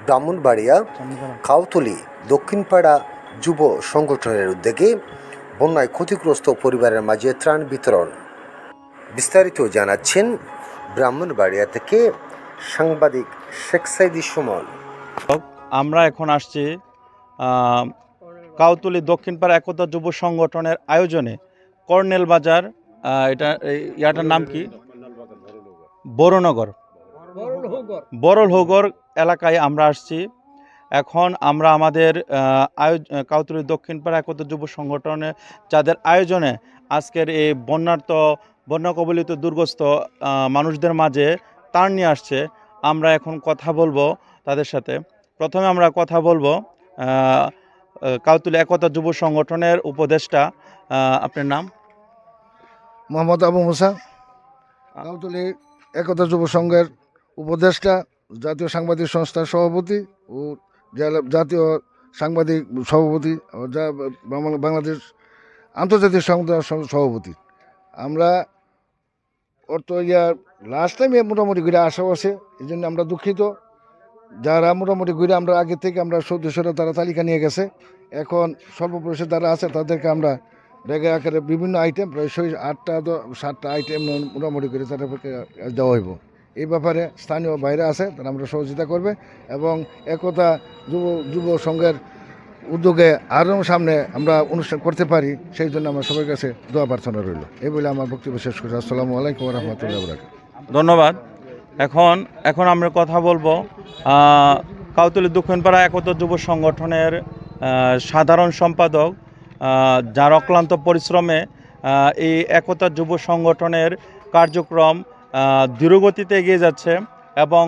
ব্রাহ্মণবাড়িয়া কাউতলী দক্ষিণপাড়া যুব সংগঠনের উদ্যোগে বন্যায় ক্ষতিগ্রস্ত পরিবারের মাঝে ত্রাণ বিতরণ। বিস্তারিত জানাচ্ছেন ব্রাহ্মণবাড়িয়া থেকে সাংবাদিক শেখ সাইদি সুমন। আমরা এখন আসছি কাউতলী দক্ষিণপাড়া একতা যুব সংগঠনের আয়োজনে কর্নেল বাজার, ইয়াটার নাম কি, বরলহগর এলাকায় আমরা আসছি। এখন আমরা আমাদের কাউতলী দক্ষিণপাড়া একতা যুব সংগঠনে যাদের আয়োজনে আজকের এই বন্যা কবলিত দুর্গস্ত মানুষদের মাঝে ত্রাণ নিয়ে আসছে, আমরা এখন কথা বলবো তাদের সাথে। প্রথমে আমরা কথা বলবো কাউতলী একতা যুব সংগঠনের উপদেষ্টা, আপনার নাম? মোহাম্মদ আবু মুসা, কাউতলী একতা যুব সংঘের উপদেষ্টা, জাতীয় সাংবাদিক সংস্থার সভাপতি ও জাতীয় সাংবাদিক সভাপতি, বাংলাদেশ আন্তর্জাতিক সংস্থার সভাপতি। আমরা লাস্ট টাইমে মোটামুটি ঘুরে আসা আছে, এই জন্য আমরা দুঃখিত। যারা মোটামুটি ঘুরে আমরা আগে থেকে আমরা সদস্যরা তারা তালিকা নিয়ে গেছে, এখন সর্বপরিসর যারা আছে তাদেরকে আমরা ব্যাগের আকারে বিভিন্ন আইটেম প্রায় 7টা আইটেম মোটামুটি করে তাদেরকে দেওয়া হইব। এই ব্যাপারে স্থানীয় বাইরে আছে, তারা আমরা সহযোগিতা করবে এবং একতা যুব সংঘের উদ্যোগে আরও সামনে আমরা অনুষ্ঠান করতে পারি, সেই জন্য আমার সবার কাছে দোয়া প্রার্থনা রইল। এই বলে আমার বক্তব্য শেষ করছি। আসসালামু আলাইকুম ওয়া রাহমাতুল্লাহি ওয়া বারাকাতুহু। ধন্যবাদ। এখন আমরা কথা বলবো কাউতলী দক্ষিণপাড়া একতা যুব সংগঠনের সাধারণ সম্পাদক, যার অক্লান্ত পরিশ্রমে এই একতা যুব সংগঠনের কার্যক্রম দ্রুতগতিতে এগিয়ে যাচ্ছে এবং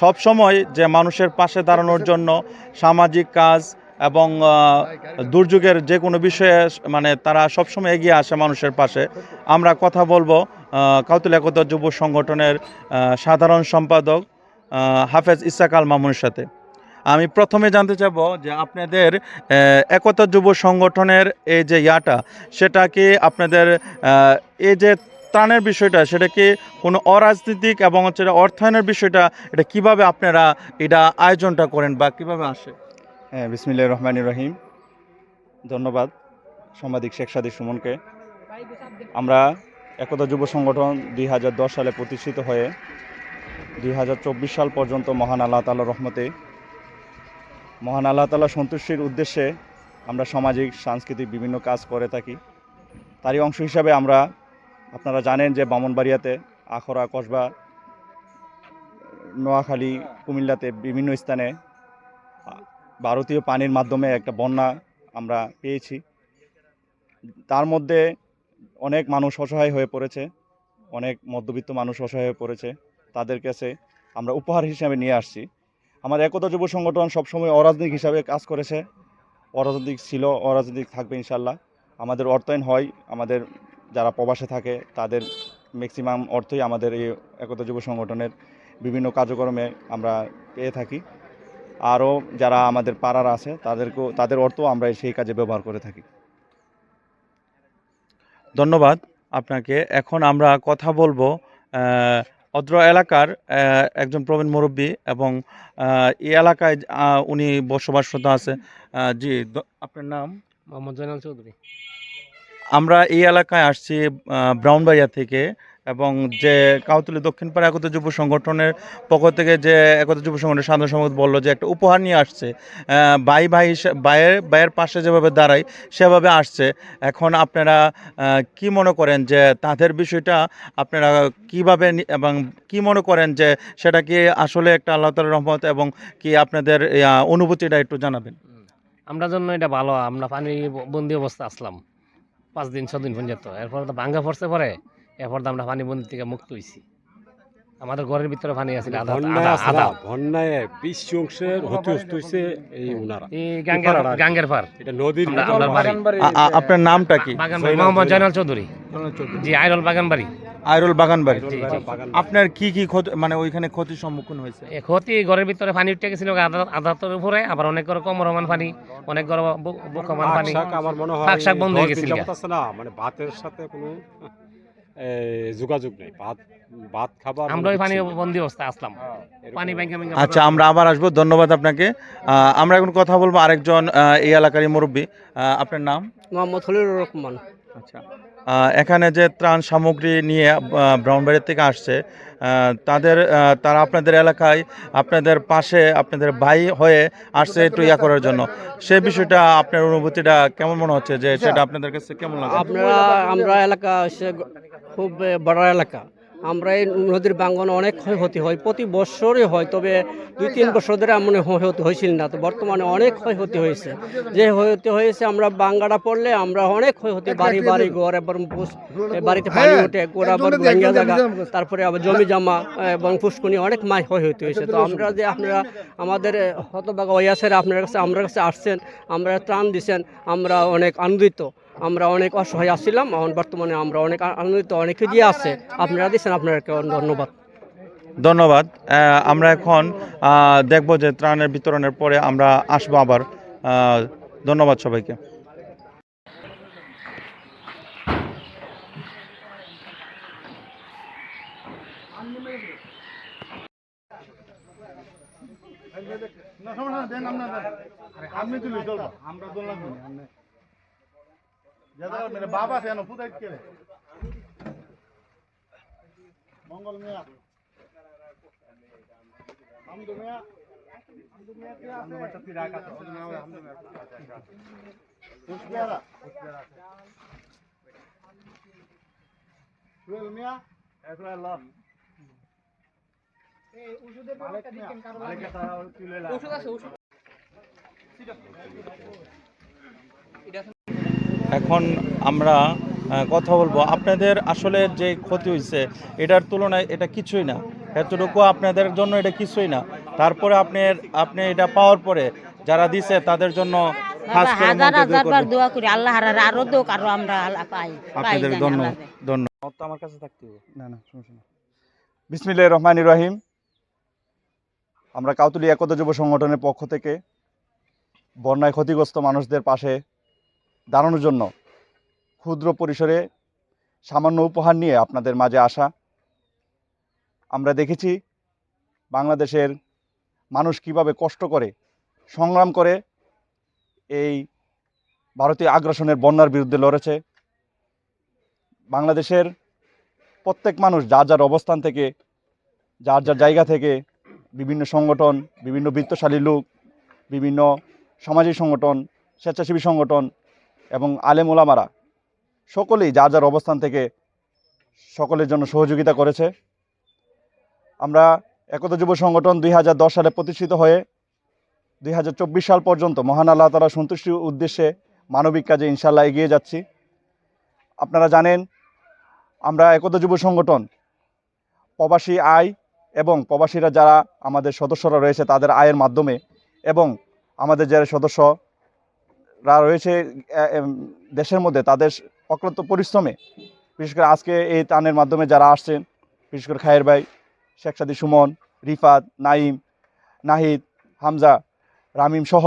সব সময় যে মানুষের পাশে দাঁড়ানোর জন্য সামাজিক কাজ এবং দুর্যোগের যে কোনো বিষয়ে মানে তারা সবসময় এগিয়ে আসে মানুষের পাশে। আমরা কথা বলবো কাউতলী একতা যুব সংগঠনের সাধারণ সম্পাদক হাফেজ ইসাক আল মামুনের সাথে। আমি প্রথমে জানতে চাব যে আপনাদের একতা যুব সংগঠনের এই যে সেটা কি আপনাদের এই যে ত্রাণের বিষয়টা, সেটা কি কোনো অরাজনৈতিক এবং হচ্ছে অর্থায়নের বিষয়টা, এটা কিভাবে আপনারা এটা আয়োজনটা করেন বা কিভাবে আসে? হ্যাঁ, বিসমিল্লাহির রহমানির রহিম। ধন্যবাদ সাংবাদিক শেখ সাদি সুমনকে। আমরা একতা যুব সংগঠন 2010 সালে প্রতিষ্ঠিত হয়ে 2024 সাল পর্যন্ত মহান আল্লাহ তাআলার রহমতে, মহান আল্লাহ তাআলার সন্তুষ্টির উদ্দেশ্যে আমরা সামাজিক সাংস্কৃতিক বিভিন্ন কাজ করে থাকি। তারই অংশ হিসাবে আমরা, আপনারা জানেন যে ব্রাহ্মণবাড়িয়াতে, আখড়া, কসবা, নোয়াখালী, কুমিল্লাতে বিভিন্ন স্থানে ভারতীয় পানির মাধ্যমে একটা বন্যা আমরা পেয়েছি। তার মধ্যে অনেক মানুষ অসহায় হয়ে পড়েছে, অনেক মধ্যবিত্ত মানুষ অসহায় হয়ে পড়েছে। তাদের কাছে আমরা উপহার হিসাবে নিয়ে আসছি। আমাদের একতা যুব সংগঠন সবসময় অরাজনৈতিক হিসাবে কাজ করেছে, অরাজনৈতিক ছিল, অরাজনৈতিক থাকবে ইনশাল্লাহ। আমাদের অর্থায়ন হয়, আমাদের যারা প্রবাসে থাকে তাদের ম্যাক্সিমাম অর্থই আমাদের এই একতা যুব সংগঠনের বিভিন্ন কার্যক্রমে আমরা পেয়ে থাকি। আরও যারা আমাদের পাড়ার আছে তাদের অর্থ আমরা সেই কাজে ব্যবহার করে থাকি। ধন্যবাদ আপনাকে। এখন আমরা কথা বলবো অত্র এলাকার একজন প্রবীণ মুরব্বী এবং এই এলাকায় উনি বসবাসরত আছে। জি, আপনার নাম? মোহাম্মদ জয়নাল চৌধুরী। আমরা এই এলাকায় আসছি ব্রাহ্মণবাড়িয়া থেকে, এবং যে কাউতলী দক্ষিণপাড়া একতা যুব সংগঠনের পক্ষ থেকে যে একতা যুব সংগঠনের সাধারণ সম্পাদক বললো যে একটা উপহার নিয়ে আসছে, ভাইয়ের পাশে যেভাবে দাঁড়ায় সেভাবে আসছে। এখন আপনারা কি মনে করেন যে তাদের বিষয়টা আপনারা কিভাবে এবং কি মনে করেন যে সেটা কি আসলে একটা আল্লাহ তাআলার রহমত, এবং কি আপনাদের অনুভূতিটা একটু জানাবেন? আমরা জন্য এটা ভালো। আমরা পানি বন্দি অবস্থা আসলাম 5 দিন 6 দিন পর্যন্ত, এরপর তো ভাঙ্গা পড়ছে পরে, এরপর তো আমরা পানি বন্দি থেকে মুক্ত হয়েছি। আমাদের ঘরের ভিতরে পানি আছে বন্যায় 20 অংশের ক্ষতিগ্রস্ত হয়েছে এই উনারা, এই গাঙ্গের পার, এটা নদীর। আপনার নামটা কি? মোহাম্মদ জয়নাল চৌধুরী। জি, আইরল বাগানবাড়ি। আইরুল বাগানবাড়ি। আপনার কি কি মানে ওইখানে ক্ষতির সম্মুখীন হয়েছে? ক্ষতি, ঘরের ভিতরে পানি উঠে গেছিল আধাতের উপরে, আবার অনেক ঘর কমরমান পানি, অনেক ঘর বুকমান পানি, আমার মনে হয় শাক বন্ধ হয়ে গেছিল না, মানে ভাতের সাথে কোনো যোগাযোগ নেই, ভাত ভাত খাবার আমরা ওই পানি কিচ্ছু নেই। বন্দি অবস্থায় আসলাম, এরকম পানি ব্যাংকে ব্যাংকে আচ্ছা, আমরা আবার আসবো, ধন্যবাদ আপনাকে। আমরা এখন কথা বলবো আরেকজন এই এলাকারই মুরব্বী। আপনার নাম? মোহাম্মদ খলিলুর রহমান। আচ্ছা, এখানে যে ত্রাণ সামগ্রী নিয়ে ব্রাউনবাড়ি থেকে আসছে, তারা আপনাদের এলাকায় আপনাদের পাশে আপনাদের ভাই হয়ে আসছে একটু ইয়া করার জন্য, সেই বিষয়টা আপনার অনুভূতিটা কেমন মনে হচ্ছে, যে সেটা আপনাদের কাছে কেমন লাগে? আমরা এলাকা হচ্ছে খুব বড় এলাকা। আমরা এই নদীর বাঙ্গনে অনেক ক্ষয়ক্ষতি হয়, প্রতি বছরই হয়, তবে 2-3 বছর ধরে মনে ক্ষয়ক্ষতি হয়েছিল না। তো বর্তমানে অনেক ক্ষয়ক্ষতি হয়েছে। যে ক্ষয়ক্ষতি হয়েছে, আমরা বাঙ্গাটা পড়লে আমরা অনেক ক্ষয়ক্ষতি, বাড়ি বাড়ি ঘর এবং বাড়িতে পানি ওঠে, গোড়া ভাঙ্গা জায়গা, তারপরে আবার জমি জমা এবং পুষ্করণী অনেক মাছ ক্ষয়ক্ষতি হয়েছে। তো আমরা যে আপনারা আমাদের হতভাগা ওয়াসের আপনার কাছে আমরা কাছে আসছেন, আমরা ত্রাণ দিচ্ছেন, আমরা অনেক আনন্দিত। আমরা অনেক অসহায় আসছিলাম, এখন বর্তমানে আমরা অনেক আনন্দিত, অনেকে দিয়ে আছে, আপনারা দিচ্ছেন, আপনাদেরকে ধন্যবাদ। ধন্যবাদ। আমরা এখন দেখবো যে ত্রাণের বিতরণের পরে আমরা আসবো আবার। ধন্যবাদ সবাইকে। এখন আমরা কথা বলবো, আপনাদের আসলে যে ক্ষতি হয়েছে এটার তুলনায় এটা কিছুই না, এতটুকু আপনাদের জন্য এটা কিছুই না। তারপরে আপনি এটা পাওয়ার পরে যারা দিছে তাদের জন্য খাস করে হাজার মনটা দোয়া হাজার বার করবেন। দোয়া করি, আল্লাহ আরো দোক আরো আমরা পাই আপনাদের জানি ধন্যবাদ। আল্লাহরে। ধন্যবাদ। আমার কাছে থাকতে হবে। না না, সমস্যা নেই। বিসমিল্লাহির রহমানির রহিম। আমরা কাউতুলী একতা যুব সংগঠনের পক্ষ থেকে বন্যায় ক্ষতিগ্রস্ত মানুষদের পাশে দাঁড়ানোর জন্য ক্ষুদ্র পরিসরে সামান্য উপহার নিয়ে আপনাদের মাঝে আসা। আমরা দেখেছি বাংলাদেশের মানুষ কিভাবে কষ্ট করে সংগ্রাম করে এই ভারতীয় আগ্রাসনের বন্যার বিরুদ্ধে লড়েছে। বাংলাদেশের প্রত্যেক মানুষ যার যার অবস্থান থেকে, যার যার জায়গা থেকে, বিভিন্ন সংগঠন, বিভিন্ন বৃত্তশালী লোক, বিভিন্ন সামাজিক সংগঠন, স্বেচ্ছাসেবী সংগঠন এবং আলেম ওলামারা সকলেই যার যার অবস্থান থেকে সকলের জন্য সহযোগিতা করেছে। আমরা একতা যুব সংগঠন 2010 সালে প্রতিষ্ঠিত হয়ে 2024 সাল পর্যন্ত মহান আল্লাহ তাআলার সন্তুষ্টির উদ্দেশ্যে মানবিক কাজে ইনশাআল্লাহ এগিয়ে যাচ্ছি। আপনারা জানেন আমরা একতা যুব সংগঠন প্রবাসী আয় এবং প্রবাসীরা যারা আমাদের সদস্যরা রয়েছে তাদের আয়ের মাধ্যমে এবং আমাদের যারা সদস্যরা রয়েছে দেশের মধ্যে তাদের অক্লান্ত পরিশ্রমে, বিশেষ করে আজকে এই ত্রাণের মাধ্যমে যারা আসছেন, বিশেষ করে খায়ের ভাই, শেখ সাদী সুমন, রিফাত, নাইম, নাহিদ, হামজা, রামিম সহ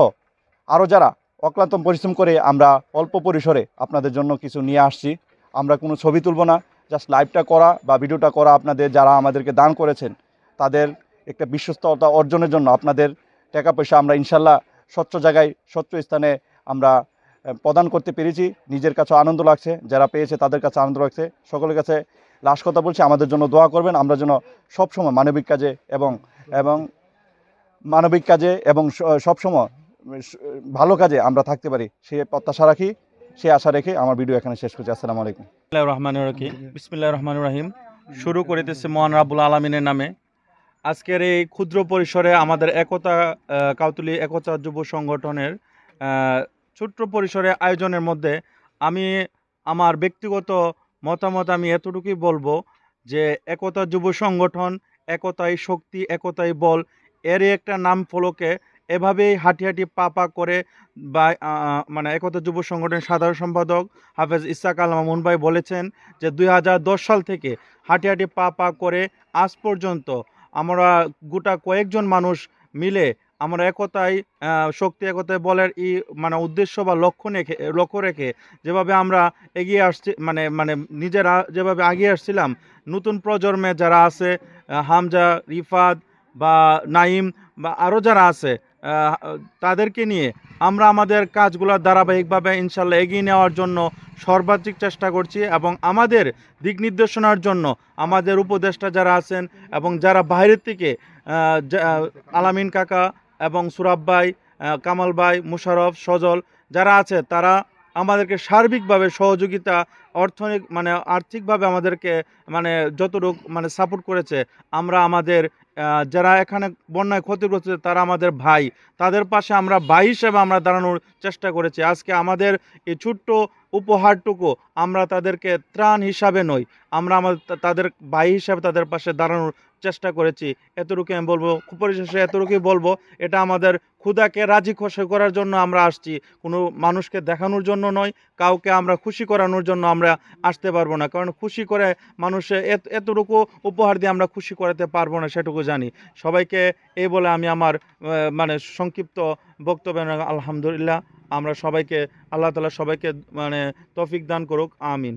আরও যারা অক্লান্ত পরিশ্রম করে আমরা অল্প পরিসরে আপনাদের জন্য কিছু নিয়ে আসছি। আমরা কোনো ছবি তুলব না, জাস্ট লাইভটা করা বা ভিডিওটা করা আপনাদের যারা আমাদেরকে দান করেছেন তাদের একটা বিশ্বস্ততা অর্জনের জন্য আপনাদের টাকা পয়সা আমরা ইনশাল্লাহ স্বচ্ছ জায়গায় স্বচ্ছ স্থানে আমরা প্রদান করতে পেরেছি। নিজের কাছে আনন্দ লাগছে, যারা পেয়েছে তাদের কাছে আনন্দ লাগছে। সকলের কাছে লাস্ট কথা বলছি, আমাদের জন্য দোয়া করবেন, আমরা যেন সবসময় মানবিক কাজে এবং সবসময় ভালো কাজে আমরা থাকতে পারি, সে প্রত্যাশা রাখি, সে আশা রেখে আমার ভিডিও এখানে শেষ করছি। আসসালামু আলাইকুম। বিসমিল্লাহির রহমানির রহিম। শুরু করিতেছে মহান রাব্বুল আলামিনের নামে। আজকের এই ক্ষুদ্র পরিসরে আমাদের কাউতুলী একতা যুব সংগঠনের ছোট্ট পরিসরে আয়োজনের মধ্যে আমি আমার ব্যক্তিগত মতামত আমি এতটুকুই বলবো যে একতা যুব সংগঠন, একতাই শক্তি, একতাই বল, এরই একটা নাম ফলকে এভাবেই হাঁটি হাঁটি পা পা করে বা মানে একতা যুব সংগঠনের সাধারণ সম্পাদক হাফেজ ইসহাক আল মামুন ভাই বলেছেন যে 2010 সাল থেকে হাঁটি হাঁটি পা পা করে আজ পর্যন্ত আমরা গোটা কয়েকজন মানুষ মিলে আমরা একতাই শক্তি, একতাই বলের মানে উদ্দেশ্য বা লক্ষ্য রেখে যেভাবে আমরা এগিয়ে আসছি, মানে মানে নিজেরা যেভাবে এগিয়ে আসছিলাম, নতুন প্রজন্মে যারা আছে, হামজা, রিফাত বা নাইম বা আরও যারা আছে, তাদেরকে নিয়ে আমরা আমাদের কাজগুলো ধারাবাহিকভাবে ইনশাল্লাহ এগিয়ে নেওয়ার জন্য সর্বাধিক চেষ্টা করছি। এবং আমাদের দিক নির্দেশনার জন্য আমাদের উপদেষ্টা যারা আছেন এবং যারা বাইরের থেকে আলামিন কাকা এবং সুরাব ভাই, কামাল ভাই, মুশারফ, সজল যারা আছে, তারা আমাদেরকে সার্বিকভাবে সহযোগিতা, মানে আর্থিকভাবে আমাদেরকে মানে যতটুকু মানে সাপোর্ট করেছে। আমরা আমাদের যারা এখানে বন্যায় ক্ষতিগ্রস্ত, তারা আমাদের ভাই, তাদের পাশে আমরা ভাই হিসেবে আমরা দাঁড়ানোর চেষ্টা করেছি। আজকে আমাদের এই ছোট্ট উপহারটুকু আমরা তাদেরকে ত্রাণ হিসাবে নই, আমরা তাদের ভাই হিসাবে তাদের পাশে দাঁড়ানোর চেষ্টা করেছি। এতটুকু আমি বলবো, পরিশেষে এতটুকুই বলবো, এটা আমাদের ক্ষুধাকে রাজি খুশি করার জন্য আমরা আসছি, কোনো মানুষকে দেখানোর জন্য নয়, কাউকে আমরা খুশি করানোর জন্য আমরা আসতে পারবো না। কারণ খুশি করে মানুষে এতটুকু উপহার দিয়ে আমরা খুশি করাতে পারবো না, সেটুকু জানি। সবাইকে এই বলে আমি আমার মানে সংক্ষিপ্ত বক্তব্য, আলহামদুলিল্লাহ, আমরা সবাইকে, আল্লাহ তাআলা সবাইকে মানে তৌফিক দান করুক, আমিন।